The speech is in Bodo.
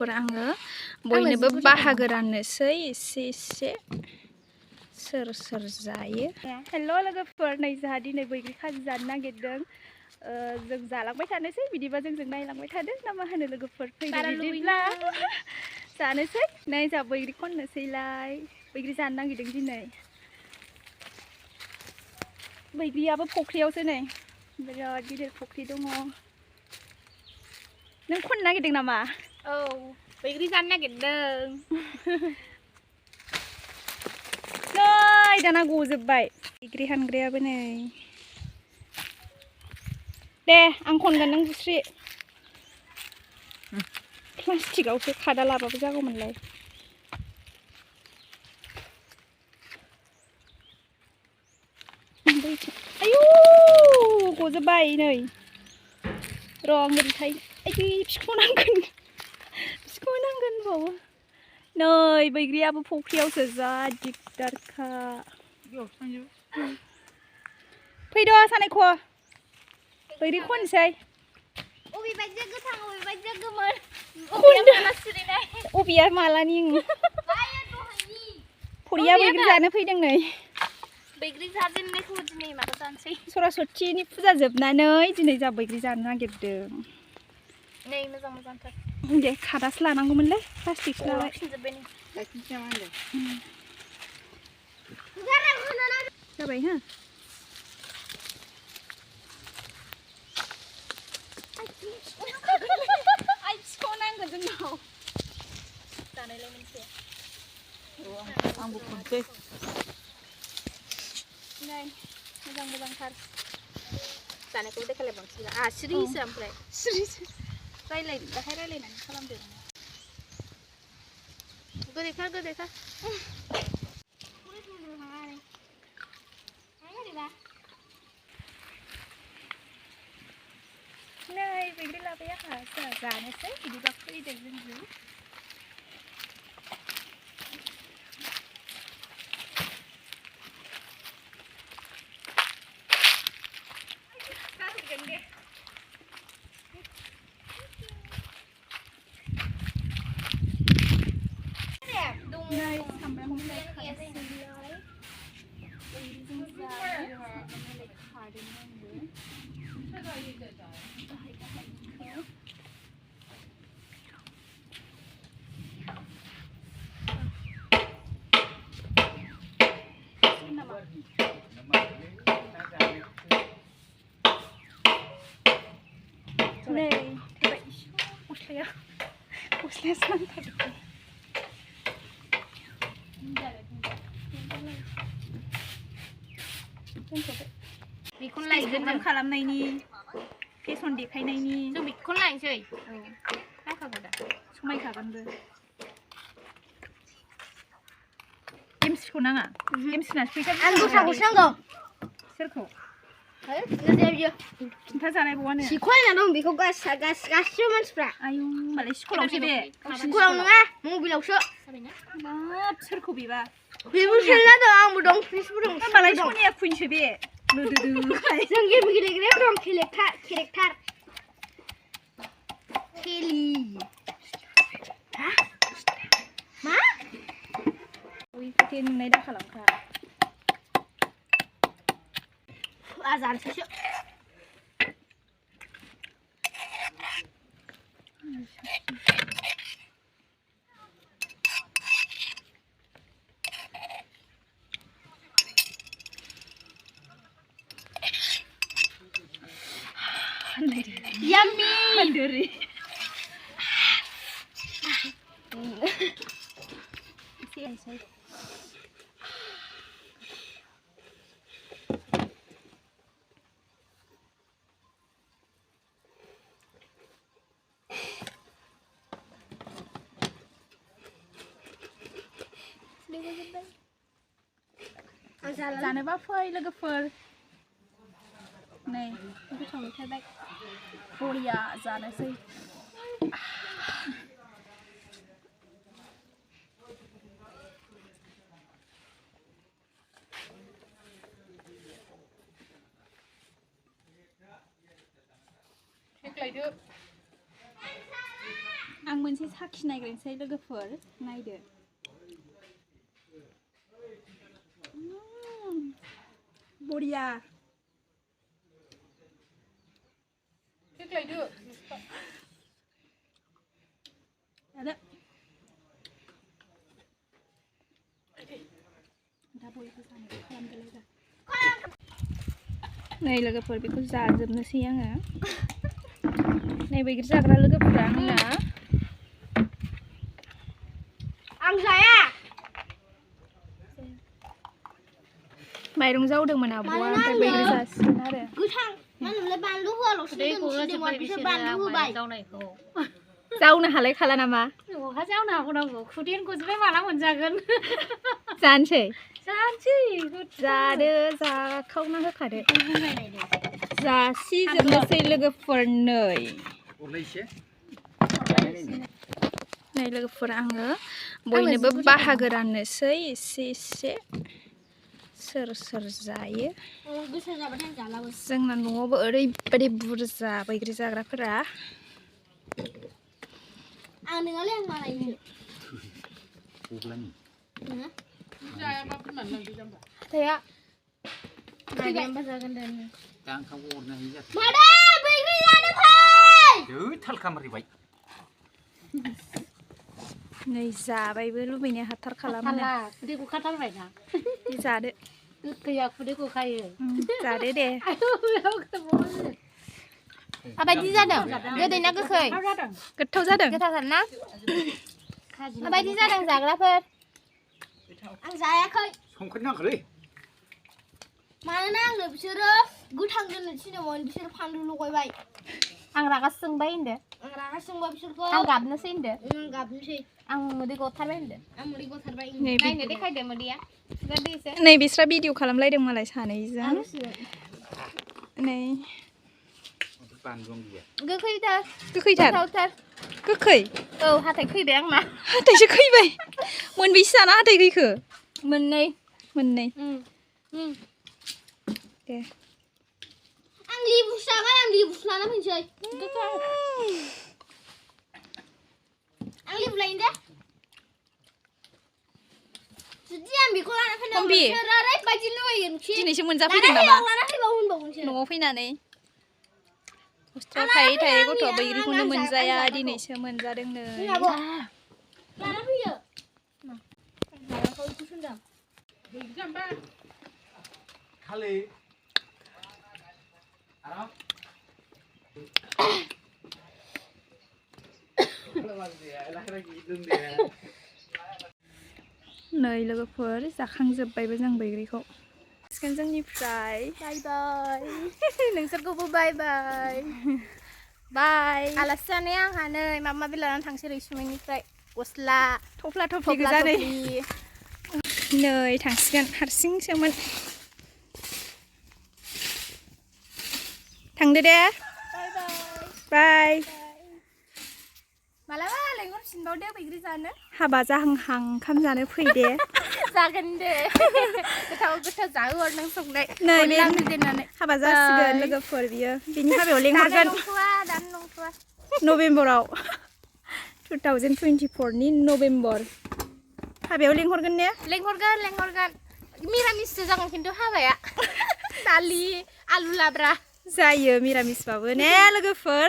आङो बयनोबो बाहागो राननोसै एसे सोर जायो। हेल' लोगोफोर, नै जोंहा दिनै बैग्रि खाजि जानो नागिरदों। जों जालांबाय थानोसै, बिदिबा जोंजों नायलांबाय थादो ना मा होनो लोगोफोर? फैदो बिदिब्ला जानोसै। नै जोंहा बैग्रि खननोसैलाय, बैग्रि जानो नागिरदों दिनै। बैग्रियाबो फख्रियावसो नै, बिराद गिदिर फख्रि दङ। नों खननो नागिरदों नामा? औ, बैग्रि जानो नागिरदों। नै दाना गजोब्बाय बैग्रि हानग्रायाबो नै। दे आं खनगोन, नों बुस्रि। प्लास्टिकआवसो खादा लाबाबो जागौमोनलाय। आयु गजोब्बाय नै। र' आं ओरैहाय आयदै फिख'नांगोन बावो। नै बैग्रियाबो फख्रियावसो जा दिगदारखा। फैद' सानायख' बैग्रि खनसै। अबेबायदिया गोथां, अबेबायदिया गोमोन, अबेया मालानि? फरिया बैग्रि जानो फैदों नै। बैग्रि जाजेननायखौ दिनै माबा जानोसै। सरासतिनि फुजा जोबनानै दिनै जोंहा बैग्रि जानो नागिरदों। नै मोजांथार। दे खादासो लानांगौमोनलै, प्लास्टिकसो लाबाय। जाबाय हो? आइ फिख'नांगोन जोंनाव। जानायलाय मोनसे। आंबो खनसै। नै मोजांथार। जानायखौ देखायलाय बांसिन। सिरिसो ओमफ्राय। सिरिसो। दाहाय रायलायनानै खालामदो। गोदैथार। नै बैग्रि लाबाय आंहा, जोंहा जानोसै, बिदिबा फैदो जोंजों। नै सामब्राम बिलाइ खानोसैलाय। बैग्रिजों जानो खादों आङो। नै थैबाय गस्लाया सानथारदों। बेखौनो लायगोन जों खालामनायनि, फेसन देखायनायनि। जों बेखौनो लायनोसै। जाखागौ दा? समायखागोनबो। गेमस्रिखौ नाङा? गेमस्रिनासो फैसा आं दस्राखौसो नांगौ। सोरखौ? बियो खिन्था जानायबावानो। सिख'लायना दं बेखौ गासिबो मानसिफ्रा। आयौ होमबालाय स्कुलावसो बे। स्कुलाव नङा, मबाइलावसो। बाब सोरखौ बेबा? बेबो सेरना दं, आंबो दं, फ्रिजबो दं। होमबालाय सनिया कुइनसो बे। लोदोदोहाय। जों गेम गेलेग्रायाव दं, केरेक्टार। केलि। मा? बयखौथे नुनाय दा खालामखा। जानोसैसो। Yummy! Mandiri. जानोबा फै लोगोफोर। नै गोथाव मोनथारबाय। बरिया जानोसै। आं मोनसे साखिनायग्रोनोसै लोगोफोर नायदो बरिया ada नै लोगोफोर बेखौ जाजोबनोसै आङो नै बैग्रि जाग्रा लोगोफोरा आंना आं जाया माइरं जावदोंमोन आब'आ ओमफ्राय बैग्रि जासिगोन आरो गोथां मानोलाय बानलु होआल'सो दोनसिगोन बिसोर बानलु होबाय जावनो हालाय खाला नामा अखा जावनो हागौ नांगौ खुदैयानो गजोबबाय माला मोनजागोन जानोसै जानोसै जादो जाखावना होखादो जासिजोबनोसै लोगोफोर नै लोगोफोर आङो बयनोबो बाहागो राननोसै एसे एसे सोर सोर जायो जोंना न'आवबो ओरैबायदि बुरजा बैग्रि जाग्राफोरा आं नोङालै आं मालायनो हाथाया नागिरबा जागोन दे दा ओंखामखौ हरनो हायो जाथों मादै बैग्रि जानो फै थाल खामारिबाय नै जाबायबो लुबैनो हाथार खालामो खुदै गखाथारबाय ना जादो गोखैया खुदै गखायो जादो दे माबायदि जादों गोदै ना गोखै गोथाव जादों गोथावथार ना माबायदि जादों जाग्राफोर आं जायाखै संख्रि नांगौलै मानोना आंनो बिसोरो गोथां दोननो थिनदोंमोन बिसोरो फानलु लगायबाय आं रागा जोंबाय होनदो आं रागा जोंबा बिसोरखौ आं गाबनोसै होनदो आं गाबनोसै आं मोदै गथारबाय होनदो आं मोदै गथारबाय नायनो देखायदो मोदैया नै बिस्रा भिडिअ खालामलायदों मालाय सानैजों नै गोखैथार गोखैथार गोखै औ हाथाय खैबाय आंना हाथायसो खैबाय मोनबेसे जाना हाथाय खैखो मोननै दे आं लिबुसो जाबाय आं लिबुसो लाना फैनोसै आं लिबु लायनो दे जुदि आं बेखौ लाना फैनांगौ नोंसोर ओरैबायदि लुबैगोनखि दिनैसो मोनजाफैदों नामा लाना फैबाव होनबावगोनसो न'आव फैनानै हस्टेलाव थायै थायै गथ'आ बैग्रिखौनो मोनजाया दिनैसो मोनजादों नै लाना फैयो माबाखौ होनदों खालि नै लोगोफोर जाखांजोब्बायबो जों बैग्रिखौ सिगोन जोंनिफ्राय बाय बाय नोंसोरखौबो बाय बाय बाय आलासि जानाया आंहा नै माबा माबि लानानै थांसै रैसुमैनिफ्राय गस्ला थफ्ला थफ्लि गोजा नै थांसिगोन हारसिंसोमोन थांदो दे बाय मालाबा लेंहरफिनबावदो बैग्रि जानो हाबा जाहांहां ओंखाम जानो फै दे जागोन दे गोथाव गोथाव जाहोहर नों संनाय नै दोननानै हाबा जासिगोन लोगोफोर बियो बिनि हाबायाव लेंहरगोन दानो नंथ'वा नभेम्बराव 2024 नि नभेम्बर हाबायाव लेंहरगोन ने लेंहरगोन मिरामिससो जागोन खिन्थु हाबाया दालि आलु लाब्रा जायो मिरामिसबाबो ने लोगोफोर